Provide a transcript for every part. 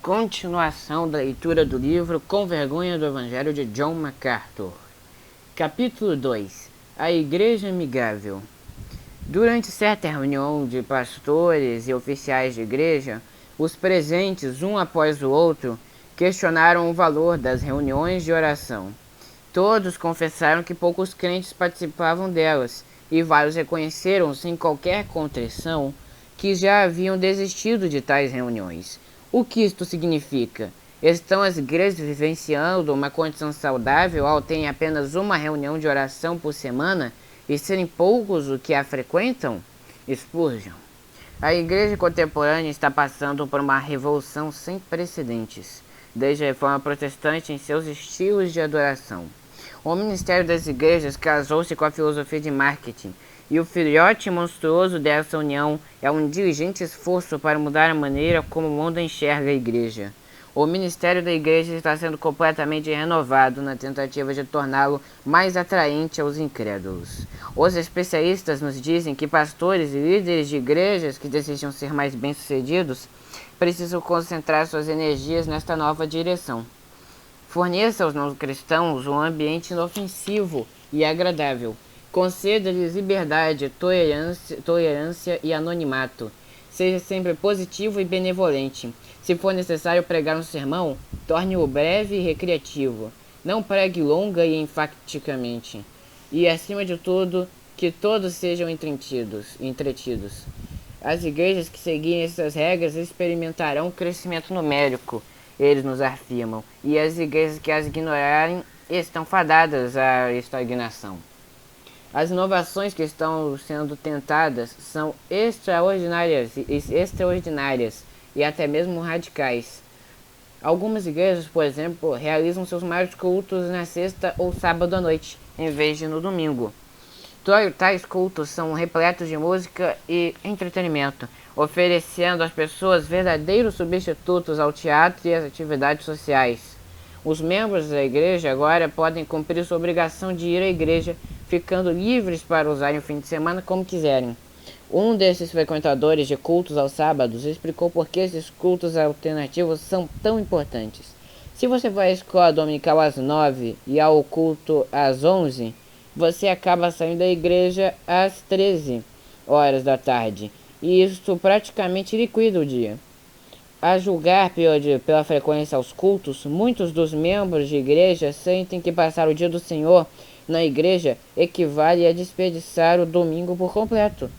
Continuação da leitura do livro Com Vergonha do Evangelho de John MacArthur. Capítulo 2. A Igreja Amigável. Durante certa reunião de pastores e oficiais de igreja, os presentes, um após o outro, questionaram o valor das reuniões de oração. Todos confessaram que poucos crentes participavam delas, e vários reconheceram, sem qualquer contrição, que já haviam desistido de tais reuniões. O que isto significa? Estão as igrejas vivenciando uma condição saudável ao terem apenas uma reunião de oração por semana e serem poucos os que a frequentam? Spurgeon. A igreja contemporânea está passando por uma revolução sem precedentes, desde a reforma protestante em seus estilos de adoração. O ministério das igrejas casou-se com a filosofia de marketing, e o filhote monstruoso dessa união é um diligente esforço para mudar a maneira como o mundo enxerga a igreja. O ministério da igreja está sendo completamente renovado na tentativa de torná-lo mais atraente aos incrédulos. Os especialistas nos dizem que pastores e líderes de igrejas que desejam ser mais bem-sucedidos precisam concentrar suas energias nesta nova direção. Forneça aos não-cristãos um ambiente inofensivo e agradável. Conceda-lhes liberdade, tolerância e anonimato. Seja sempre positivo e benevolente. Se for necessário pregar um sermão, torne-o breve e recreativo. Não pregue longa e enfaticamente. E, acima de tudo, que todos sejam entretidos. As igrejas que seguirem essas regras experimentarão crescimento numérico, eles nos afirmam, e as igrejas que as ignorarem estão fadadas à estagnação. As inovações que estão sendo tentadas são extraordinárias e até mesmo radicais. Algumas igrejas, por exemplo, realizam seus maiores cultos na sexta ou sábado à noite, em vez de no domingo. Tais cultos são repletos de música e entretenimento, oferecendo às pessoas verdadeiros substitutos ao teatro e às atividades sociais. Os membros da igreja agora podem cumprir sua obrigação de ir à igreja, ficando livres para usarem o fim de semana como quiserem. Um desses frequentadores de cultos aos sábados explicou por que esses cultos alternativos são tão importantes. Se você vai à escola dominical às 9 e ao culto às 11, você acaba saindo da igreja às 13 horas da tarde, e isso praticamente liquida o dia. A julgar pela frequência aos cultos, muitos dos membros de igreja sentem que passar o dia do Senhor na igreja equivale a desperdiçar o domingo por completo.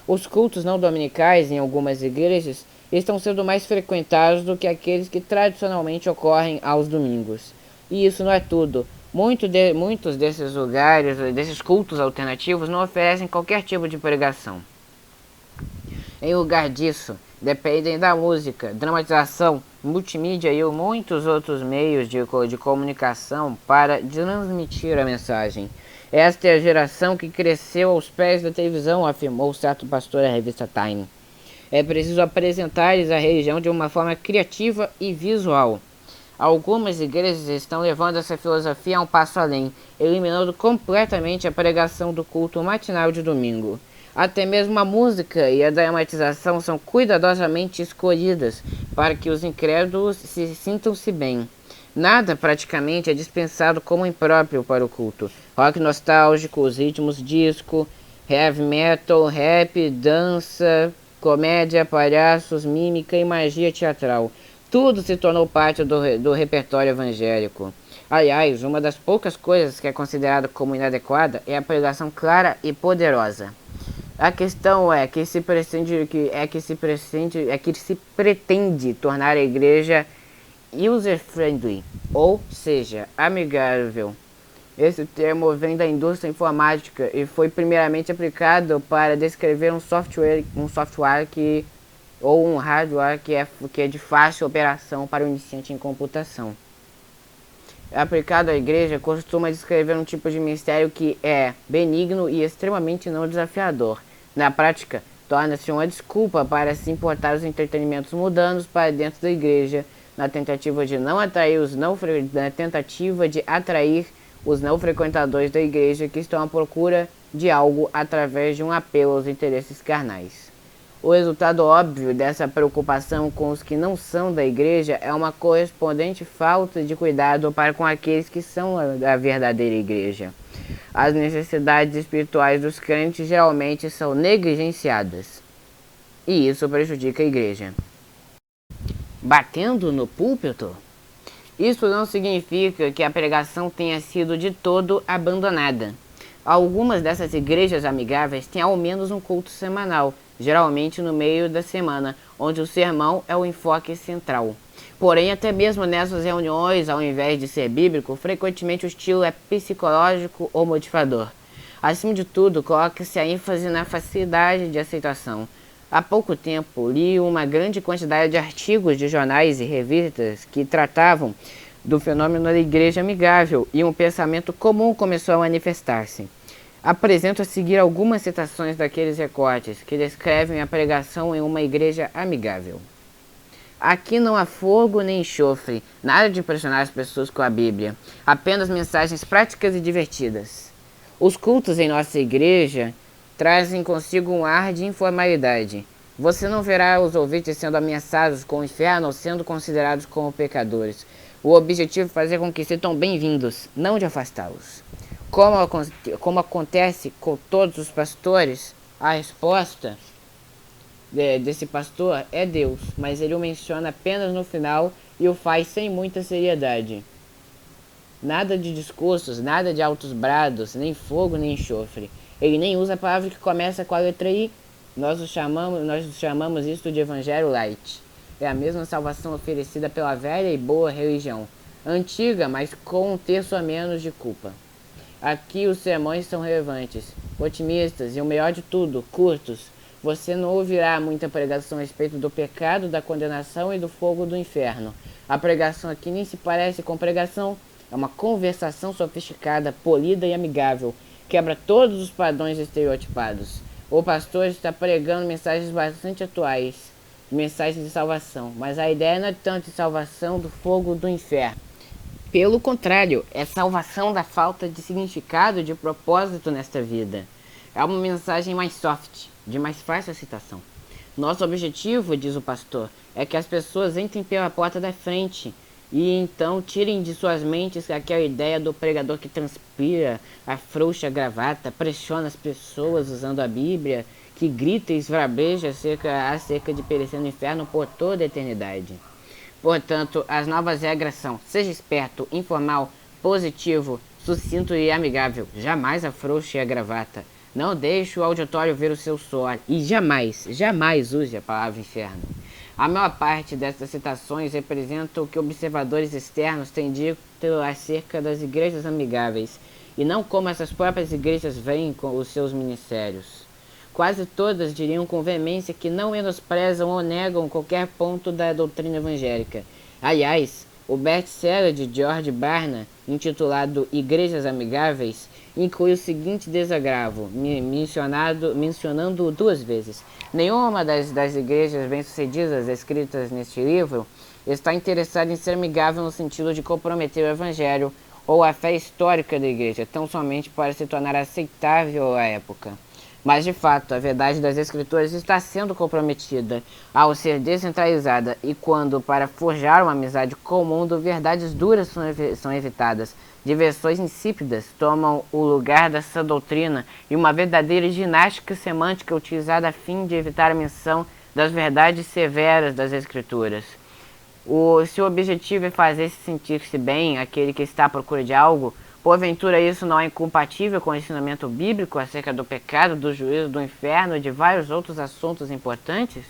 Os cultos não dominicais em algumas igrejas estão sendo mais frequentados do que aqueles que tradicionalmente ocorrem aos domingos. E isso não é tudo. Muitos desses lugares, desses cultos alternativos, não oferecem qualquer tipo de pregação. Em lugar disso, dependem da música, dramatização, multimídia e muitos outros meios de comunicação para transmitir a mensagem. Esta é a geração que cresceu aos pés da televisão, afirmou certo pastor à revista Time. É preciso apresentar-lhes a religião de uma forma criativa e visual. Algumas igrejas estão levando essa filosofia a um passo além, eliminando completamente a pregação do culto matinal de domingo. Até mesmo a música e a dramatização são cuidadosamente escolhidas para que os incrédulos sintam-se bem. Nada praticamente é dispensado como impróprio para o culto. Rock nostálgico, os ritmos disco, heavy metal, rap, dança, comédia, palhaços, mímica e magia teatral. Tudo se tornou parte do repertório evangélico. Aliás, uma das poucas coisas que é considerada como inadequada é a pregação clara e poderosa. A questão é que se pretende tornar a igreja user-friendly, ou seja, amigável. Esse termo vem da indústria informática e foi primeiramente aplicado para descrever um software ou um hardware que é de fácil operação para o iniciante em computação. Aplicado à igreja, costuma descrever um tipo de ministério que é benigno e extremamente não desafiador. Na prática, torna-se uma desculpa para se importar os entretenimentos mundanos para dentro da igreja, na tentativa de atrair os não frequentadores da igreja que estão à procura de algo através de um apelo aos interesses carnais. O resultado óbvio dessa preocupação com os que não são da igreja é uma correspondente falta de cuidado para com aqueles que são a verdadeira igreja. As necessidades espirituais dos crentes geralmente são negligenciadas, e isso prejudica a igreja. Batendo no púlpito? Isso não significa que a pregação tenha sido de todo abandonada. Algumas dessas igrejas amigáveis têm ao menos um culto semanal, geralmente no meio da semana, onde o sermão é o enfoque central. Porém, até mesmo nessas reuniões, ao invés de ser bíblico, frequentemente o estilo é psicológico ou motivador. Acima de tudo, coloca-se a ênfase na facilidade de aceitação. Há pouco tempo, li uma grande quantidade de artigos de jornais e revistas que tratavam do fenômeno da igreja amigável e um pensamento comum começou a manifestar-se. Apresento a seguir algumas citações daqueles recortes que descrevem a pregação em uma igreja amigável. Aqui não há fogo nem enxofre, nada de impressionar as pessoas com a Bíblia, apenas mensagens práticas e divertidas. Os cultos em nossa igreja trazem consigo um ar de informalidade. Você não verá os ouvintes sendo ameaçados com o inferno ou sendo considerados como pecadores. O objetivo é fazer com que sejam bem-vindos, não de afastá-los. Como acontece com todos os pastores, a resposta desse pastor é Deus, mas ele o menciona apenas no final e o faz sem muita seriedade. Nada de discursos, nada de altos brados, nem fogo nem enxofre. Ele nem usa a palavra que começa com a letra I. Nós chamamos isso de Evangelho Light. É a mesma salvação oferecida pela velha e boa religião, antiga, mas com um terço a menos de culpa. Aqui os sermões são relevantes, otimistas e, o melhor de tudo, curtos. Você não ouvirá muita pregação a respeito do pecado, da condenação e do fogo do inferno. A pregação aqui nem se parece com pregação, é uma conversação sofisticada, polida e amigável, quebra todos os padrões estereotipados. O pastor está pregando mensagens bastante atuais, mensagens de salvação, mas a ideia não é tanto de salvação do fogo do inferno. Pelo contrário, é salvação da falta de significado e de propósito nesta vida. É uma mensagem mais soft, de mais fácil aceitação. Nosso objetivo, diz o pastor, é que as pessoas entrem pela porta da frente e então tirem de suas mentes aquela ideia do pregador que transpira, afrouxa a gravata, pressiona as pessoas usando a Bíblia, que grita e esbraveja acerca de perecer no inferno por toda a eternidade. Portanto, as novas regras são: seja esperto, informal, positivo, sucinto e amigável. Jamais afrouxe a gravata. Não deixe o auditório ver o seu suor. E jamais use a palavra inferno. A maior parte dessas citações representa o que observadores externos têm dito acerca das igrejas amigáveis, e não como essas próprias igrejas veem com os seus ministérios. Quase todas diriam com veemência que não menosprezam ou negam qualquer ponto da doutrina evangélica. Aliás, o best-seller de George Barna, intitulado Igrejas Amigáveis, inclui o seguinte desagravo, mencionando duas vezes. Nenhuma das igrejas bem-sucedidas descritas neste livro está interessada em ser amigável no sentido de comprometer o evangelho ou a fé histórica da igreja, tão somente para se tornar aceitável à época. Mas, de fato, a verdade das Escrituras está sendo comprometida ao ser descentralizada e quando, para forjar uma amizade com o mundo, verdades duras são evitadas, diversões insípidas tomam o lugar dessa doutrina e uma verdadeira ginástica semântica utilizada a fim de evitar a menção das verdades severas das Escrituras. Se o objetivo é fazer-se sentir-se bem aquele que está à procura de algo, porventura isso não é incompatível com o ensinamento bíblico acerca do pecado, do juízo, do inferno e de vários outros assuntos importantes?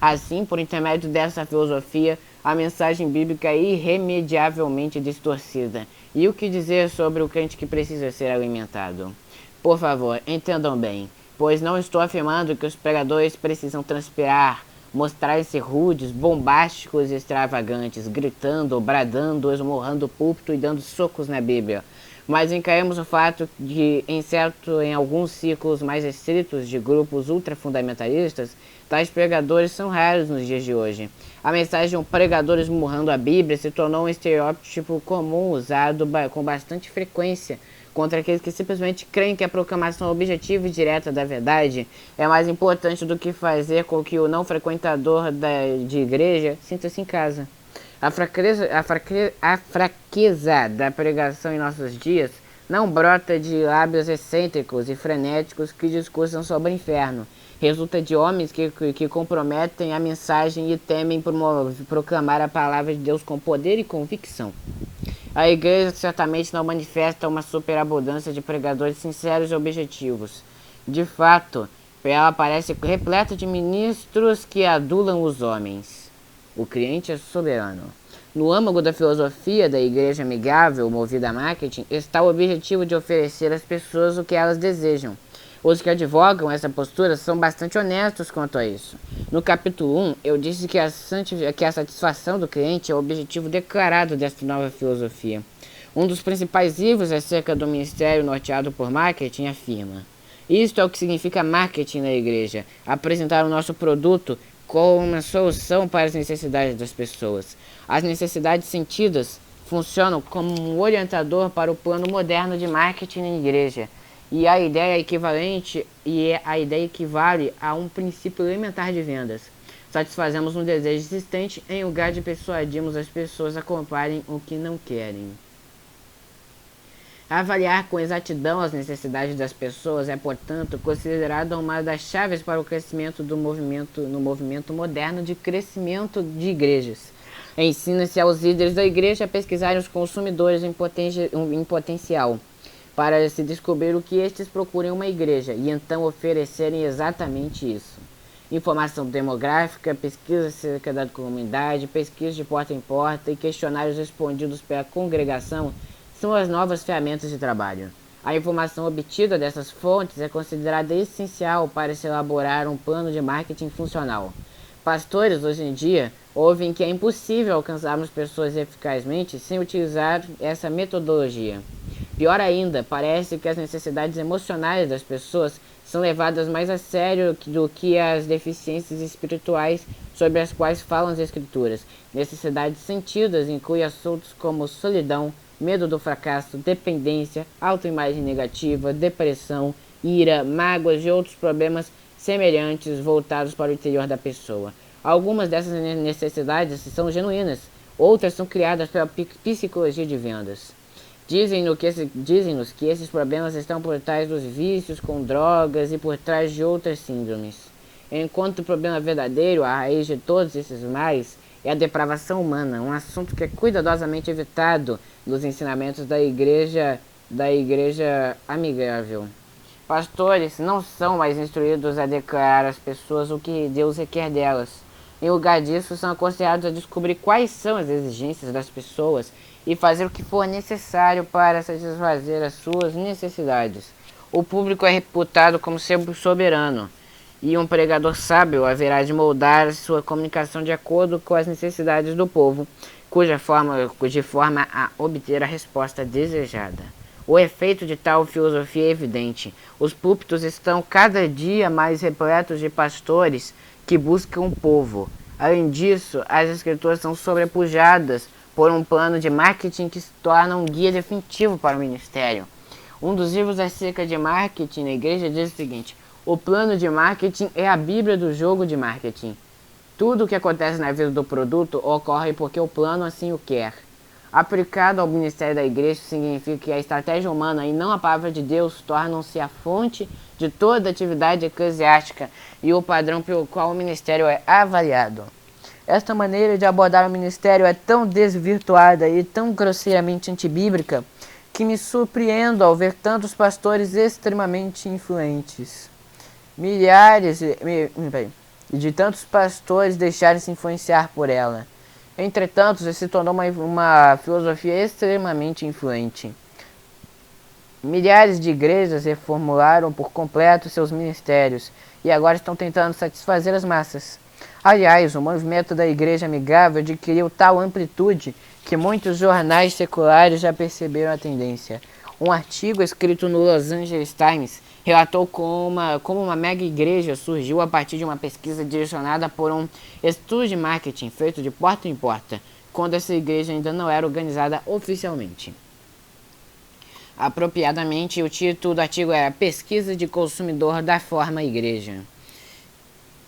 Assim, por intermédio dessa filosofia, a mensagem bíblica é irremediavelmente distorcida. E o que dizer sobre o crente que precisa ser alimentado? Por favor, entendam bem, pois não estou afirmando que os pregadores precisam transpirar, mostrar-se rudes, bombásticos e extravagantes, gritando, bradando, esmurrando o púlpito e dando socos na Bíblia. Mas encaremos o fato de, em alguns círculos mais restritos de grupos ultrafundamentalistas, tais pregadores são raros nos dias de hoje. A mensagem de um pregador esmurrando a Bíblia se tornou um estereótipo comum usado com bastante frequência, contra aqueles que simplesmente creem que a proclamação objetiva e direta da verdade é mais importante do que fazer com que o não frequentador de igreja sinta-se em casa. A fraqueza da pregação em nossos dias não brota de lábios excêntricos e frenéticos que discursam sobre o inferno. Resulta de homens que comprometem a mensagem e temem proclamar a palavra de Deus com poder e convicção. A igreja certamente não manifesta uma superabundância de pregadores sinceros e objetivos. De fato, ela parece repleta de ministros que adulam os homens. O cliente é soberano. No âmago da filosofia da igreja amigável movida a marketing está o objetivo de oferecer às pessoas o que elas desejam. Os que advogam essa postura são bastante honestos quanto a isso. No capítulo 1, eu disse que a satisfação do cliente é o objetivo declarado desta nova filosofia. Um dos principais livros acerca do ministério norteado por marketing afirma: isto é o que significa marketing na igreja, apresentar o nosso produto como uma solução para as necessidades das pessoas. As necessidades sentidas funcionam como um orientador para o plano moderno de marketing na igreja. E a ideia equivale a um princípio elementar de vendas. Satisfazemos um desejo existente em lugar de persuadirmos as pessoas a comprarem o que não querem. Avaliar com exatidão as necessidades das pessoas é, portanto, considerada uma das chaves para o crescimento no movimento moderno de crescimento de igrejas. Ensina-se aos líderes da igreja a pesquisarem os consumidores em potencial, para se descobrir o que estes procuram em uma igreja e então oferecerem exatamente isso. Informação demográfica, pesquisa acerca da comunidade, pesquisa de porta em porta e questionários respondidos pela congregação são as novas ferramentas de trabalho. A informação obtida dessas fontes é considerada essencial para se elaborar um plano de marketing funcional. Pastores, hoje em dia, ouvem que é impossível alcançarmos pessoas eficazmente sem utilizar essa metodologia. Pior ainda, parece que as necessidades emocionais das pessoas são levadas mais a sério do que as deficiências espirituais sobre as quais falam as Escrituras. Necessidades sentidas incluem assuntos como solidão, medo do fracasso, dependência, autoimagem negativa, depressão, ira, mágoas e outros problemas semelhantes voltados para o interior da pessoa. Algumas dessas necessidades são genuínas, outras são criadas pela psicologia de vendas. Dizem-nos que esses problemas estão por trás dos vícios com drogas e por trás de outras síndromes. Enquanto o problema verdadeiro, a raiz de todos esses males, é a depravação humana, um assunto que é cuidadosamente evitado nos ensinamentos da igreja amigável. Pastores não são mais instruídos a declarar às pessoas o que Deus requer delas. Em lugar disso, são aconselhados a descobrir quais são as exigências das pessoas e fazer o que for necessário para satisfazer as suas necessidades. O público é reputado como sempre soberano, e um pregador sábio haverá de moldar sua comunicação de acordo com as necessidades do povo, de forma a obter a resposta desejada. O efeito de tal filosofia é evidente. Os púlpitos estão cada dia mais repletos de pastores que buscam o povo. Além disso, as escrituras são sobrepujadas por um plano de marketing que se torna um guia definitivo para o ministério. Um dos livros acerca de marketing na igreja diz o seguinte: o plano de marketing é a bíblia do jogo de marketing. Tudo o que acontece na vida do produto ocorre porque o plano assim o quer. Aplicado ao ministério da igreja, significa que a estratégia humana e não a palavra de Deus tornam-se a fonte de toda atividade eclesiástica e o padrão pelo qual o ministério é avaliado. Esta maneira de abordar o ministério é tão desvirtuada e tão grosseiramente antibíblica que me surpreendo ao ver tantos pastores extremamente influentes. Milhares de tantos pastores deixarem-se influenciar por ela. Entretanto, se tornou uma filosofia extremamente influente. Milhares de igrejas reformularam por completo seus ministérios e agora estão tentando satisfazer as massas. Aliás, o movimento da igreja amigável adquiriu tal amplitude que muitos jornais seculares já perceberam a tendência. Um artigo escrito no Los Angeles Times relatou como uma mega igreja surgiu a partir de uma pesquisa direcionada por um estudo de marketing feito de porta em porta, quando essa igreja ainda não era organizada oficialmente. Apropriadamente, o título do artigo era Pesquisa de Consumidor da Forma Igreja.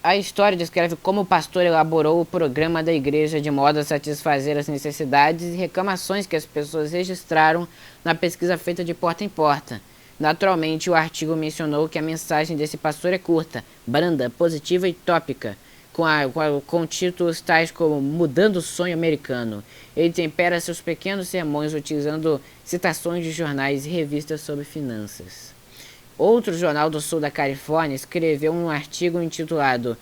A história descreve como o pastor elaborou o programa da igreja de modo a satisfazer as necessidades e reclamações que as pessoas registraram na pesquisa feita de porta em porta. Naturalmente, o artigo mencionou que a mensagem desse pastor é curta, branda, positiva e tópica, com títulos tais como Mudando o Sonho Americano. Ele tempera seus pequenos sermões utilizando citações de jornais e revistas sobre finanças. Outro jornal do sul da Califórnia escreveu um artigo intitulado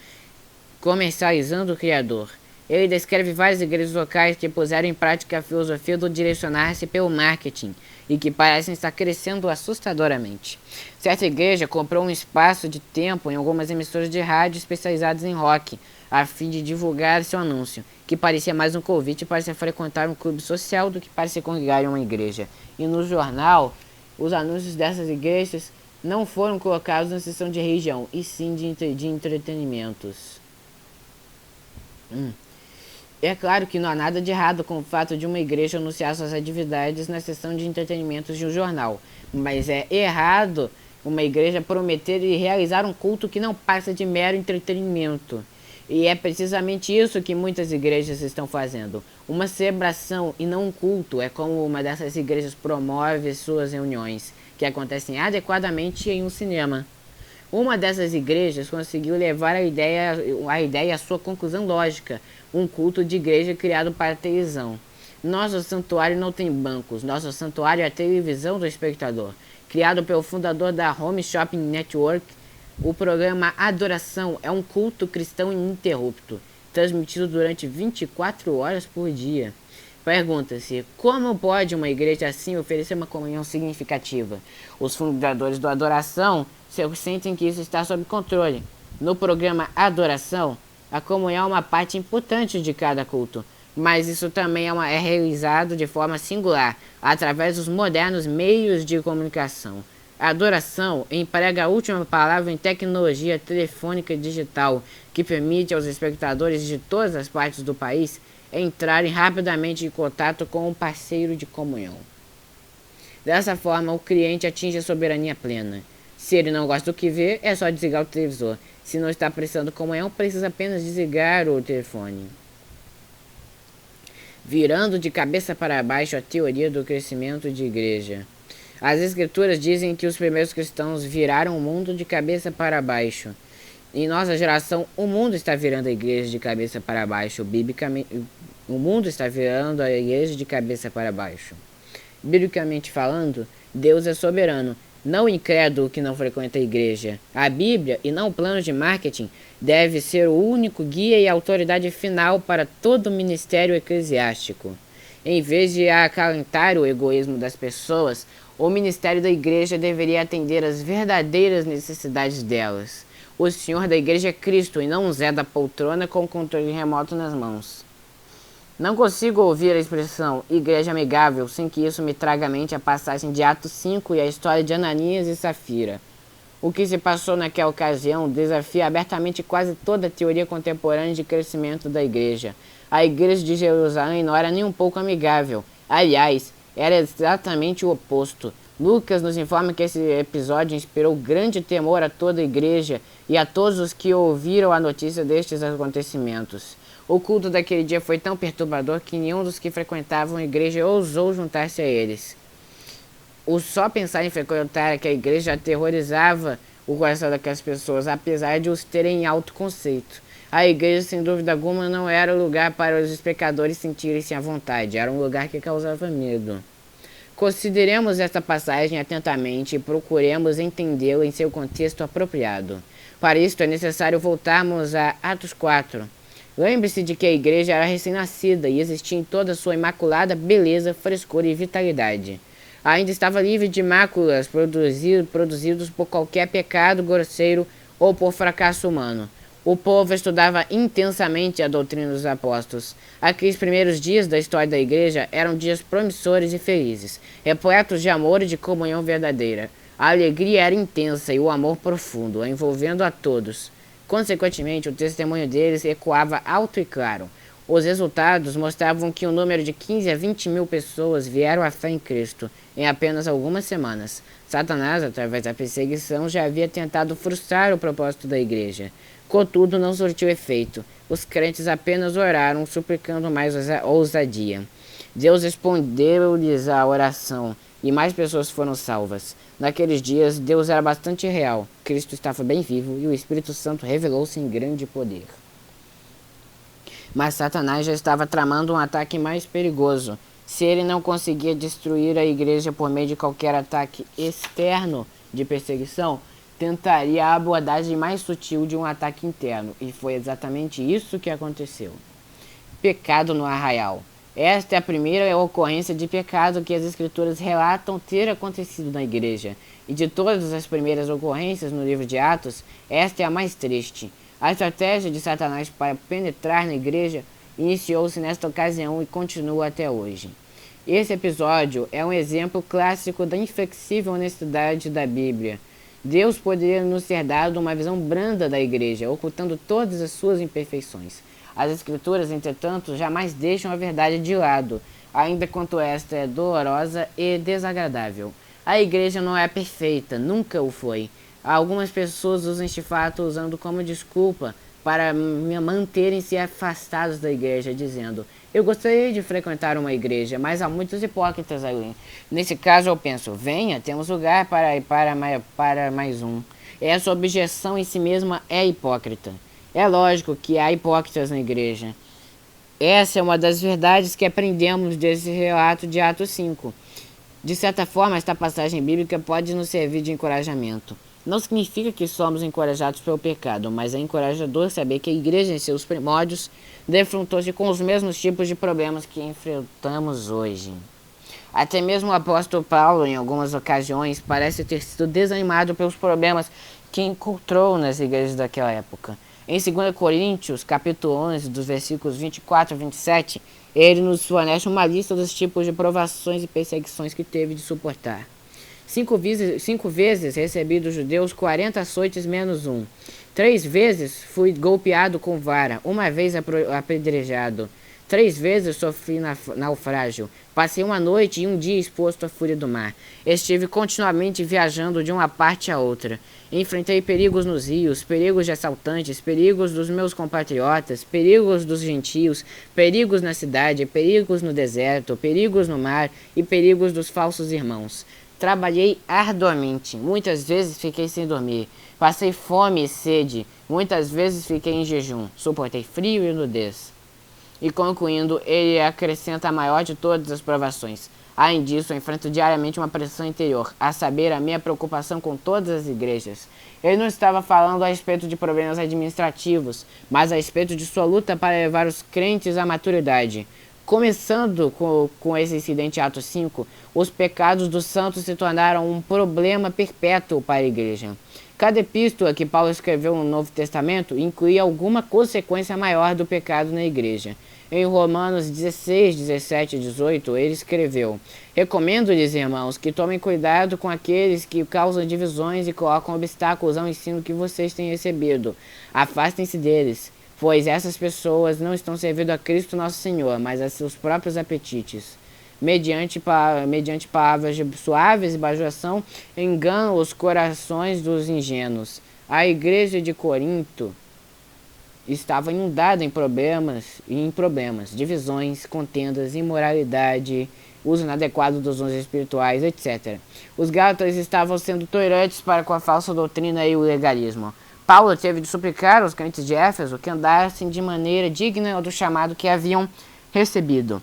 Comercializando o Criador. Ele descreve várias igrejas locais que puseram em prática a filosofia do direcionar-se pelo marketing e que parecem estar crescendo assustadoramente. Certa igreja comprou um espaço de tempo em algumas emissoras de rádio especializadas em rock, a fim de divulgar seu anúncio, que parecia mais um convite para se frequentar um clube social do que para se congregar em uma igreja. E no jornal, os anúncios dessas igrejas não foram colocados na seção de religião, e sim de entretenimentos. É claro que não há nada de errado com o fato de uma igreja anunciar suas atividades na seção de entretenimentos de um jornal, mas é errado uma igreja prometer e realizar um culto que não passa de mero entretenimento. E é precisamente isso que muitas igrejas estão fazendo. Uma celebração e não um culto é como uma dessas igrejas promove suas reuniões, que acontecem adequadamente em um cinema. Uma dessas igrejas conseguiu levar a ideia à sua conclusão lógica, um culto de igreja criado para a televisão. Nosso santuário não tem bancos, nosso santuário é a televisão do espectador. Criado pelo fundador da Home Shopping Network, o programa Adoração é um culto cristão ininterrupto, transmitido durante 24 horas por dia. Pergunta-se, como pode uma igreja assim oferecer uma comunhão significativa? Os fundadores do Adoração sentem que isso está sob controle. No programa Adoração, a comunhão é uma parte importante de cada culto, mas isso também é realizado de forma singular, através dos modernos meios de comunicação. A adoração emprega a última palavra em tecnologia telefônica digital, que permite aos espectadores de todas as partes do país entrarem rapidamente em contato com um parceiro de comunhão. Dessa forma, o cliente atinge a soberania plena. Se ele não gosta do que vê, é só desligar o televisor. Se não está prestando comunhão, precisa apenas desligar o telefone. Virando de cabeça para baixo a teoria do crescimento de igreja. As escrituras dizem que os primeiros cristãos viraram o mundo de cabeça para baixo. Em nossa geração, o mundo está virando a igreja de cabeça para baixo. Biblicamente, o mundo está virando a igreja de cabeça para baixo. Biblicamente falando, Deus é soberano, não o incrédulo que não frequenta a igreja. A Bíblia, e não o plano de marketing, deve ser o único guia e autoridade final para todo o ministério eclesiástico. Em vez de acalentar o egoísmo das pessoas, o ministério da igreja deveria atender às verdadeiras necessidades delas. O Senhor da igreja é Cristo e não um Zé da poltrona com o controle remoto nas mãos. Não consigo ouvir a expressão igreja amigável sem que isso me traga à mente a passagem de Atos 5 e a história de Ananias e Safira. O que se passou naquela ocasião desafia abertamente quase toda a teoria contemporânea de crescimento da igreja. A igreja de Jerusalém não era nem um pouco amigável. Aliás, era exatamente o oposto. Lucas nos informa que esse episódio inspirou grande temor a toda a igreja e a todos os que ouviram a notícia destes acontecimentos. O culto daquele dia foi tão perturbador que nenhum dos que frequentavam a igreja ousou juntar-se a eles. O só pensar em frequentar aquela igreja aterrorizava o coração daquelas pessoas, apesar de os terem em alto conceito. A igreja, sem dúvida alguma, não era o lugar para os pecadores sentirem-se à vontade, era um lugar que causava medo. Consideremos esta passagem atentamente e procuremos entendê-la em seu contexto apropriado. Para isso é necessário voltarmos a Atos 4. Lembre-se de que a igreja era recém-nascida e existia em toda a sua imaculada beleza, frescor e vitalidade. Ainda estava livre de máculas produzidos por qualquer pecado grosseiro ou por fracasso humano. O povo estudava intensamente a doutrina dos apóstolos. Aqueles primeiros dias da história da igreja eram dias promissores e felizes, repletos de amor e de comunhão verdadeira. A alegria era intensa e o amor profundo, envolvendo a todos. Consequentemente, o testemunho deles ecoava alto e claro. Os resultados mostravam que um número de 15 a 20 mil pessoas vieram à fé em Cristo em apenas algumas semanas. Satanás, através da perseguição, já havia tentado frustrar o propósito da igreja. Contudo, não surtiu efeito. Os crentes apenas oraram, suplicando mais ousadia. Deus respondeu-lhes a oração e mais pessoas foram salvas. Naqueles dias, Deus era bastante real. Cristo estava bem vivo e o Espírito Santo revelou-se em grande poder. Mas Satanás já estava tramando um ataque mais perigoso. Se ele não conseguia destruir a igreja por meio de qualquer ataque externo de perseguição, tentaria a abordagem mais sutil de um ataque interno. E foi exatamente isso que aconteceu. Pecado no arraial. Esta é a primeira ocorrência de pecado que as Escrituras relatam ter acontecido na igreja. E de todas as primeiras ocorrências no livro de Atos, esta é a mais triste. A estratégia de Satanás para penetrar na igreja iniciou-se nesta ocasião e continua até hoje. Esse episódio é um exemplo clássico da inflexível honestidade da Bíblia. Deus poderia nos ter dado uma visão branda da igreja, ocultando todas as suas imperfeições. As Escrituras, entretanto, jamais deixam a verdade de lado, ainda quanto esta é dolorosa e desagradável. A igreja não é perfeita, nunca o foi. Algumas pessoas usam este fato usando como desculpa para manterem-se afastados da igreja, dizendo: eu gostaria de frequentar uma igreja, mas há muitos hipócritas ali. Nesse caso eu penso: venha, temos lugar para mais um. Essa objeção em si mesma é hipócrita. É lógico que há hipócritas na igreja. Essa é uma das verdades que aprendemos desse relato de Atos 5. De certa forma, esta passagem bíblica pode nos servir de encorajamento. Não significa que somos encorajados pelo pecado, mas é encorajador saber que a igreja, em seus primórdios, defrontou-se com os mesmos tipos de problemas que enfrentamos hoje. Até mesmo o apóstolo Paulo, em algumas ocasiões, parece ter sido desanimado pelos problemas que encontrou nas igrejas daquela época. Em 2 Coríntios, capítulo 11, dos versículos 24 a 27, ele nos fornece uma lista dos tipos de provações e perseguições que teve de suportar. 5 vezes recebi dos judeus 40 açoites menos um. 3 vezes fui golpeado com vara, 1 vez apedrejado. 3 vezes sofri naufrágio. Passei uma noite e um dia exposto à fúria do mar. Estive continuamente viajando de uma parte a outra. Enfrentei perigos nos rios, perigos de assaltantes, perigos dos meus compatriotas, perigos dos gentios, perigos na cidade, perigos no deserto, perigos no mar e perigos dos falsos irmãos. Trabalhei arduamente, muitas vezes fiquei sem dormir. Passei fome e sede, muitas vezes fiquei em jejum. Suportei frio e nudez. E concluindo, ele acrescenta a maior de todas as provações. Além disso, eu enfrento diariamente uma pressão interior, a saber, a minha preocupação com todas as igrejas. Ele não estava falando a respeito de problemas administrativos, mas a respeito de sua luta para levar os crentes à maturidade. Começando com esse incidente em Atos 5, os pecados dos santos se tornaram um problema perpétuo para a igreja. Cada epístola que Paulo escreveu no Novo Testamento incluía alguma consequência maior do pecado na igreja. Em Romanos 16, 17 e 18, ele escreveu: recomendo-lhes, irmãos, que tomem cuidado com aqueles que causam divisões e colocam obstáculos ao ensino que vocês têm recebido. Afastem-se deles, pois essas pessoas não estão servindo a Cristo nosso Senhor, mas a seus próprios apetites. Mediante palavras suaves e bajulação, enganam os corações dos ingênuos. A igreja de Corinto estava inundada em problemas, divisões, contendas, imoralidade, uso inadequado dos dons espirituais, etc. Os gálatas estavam sendo tolerantes para com a falsa doutrina e o legalismo. Paulo teve de suplicar aos crentes de Éfeso que andassem de maneira digna do chamado que haviam recebido,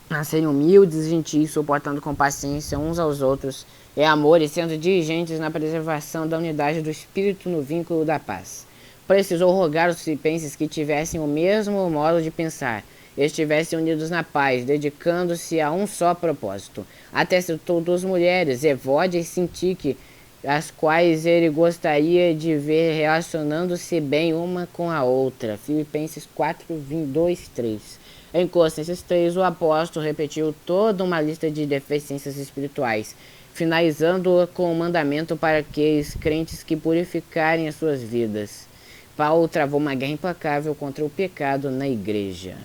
a serem humildes e gentis, suportando com paciência uns aos outros, e amor, e sendo diligentes na preservação da unidade do Espírito no vínculo da paz. Precisou rogar aos filipenses que tivessem o mesmo modo de pensar, e estivessem unidos na paz, dedicando-se a um só propósito. Até citou 2 mulheres, Evódia e Sintique, as quais ele gostaria de ver relacionando-se bem uma com a outra. Filipenses 4, 2, 3. Em Colossenses 3, o apóstolo repetiu toda uma lista de deficiências espirituais, finalizando-a com o mandamento para aqueles crentes que purificarem as suas vidas. Paulo travou uma guerra implacável contra o pecado na igreja.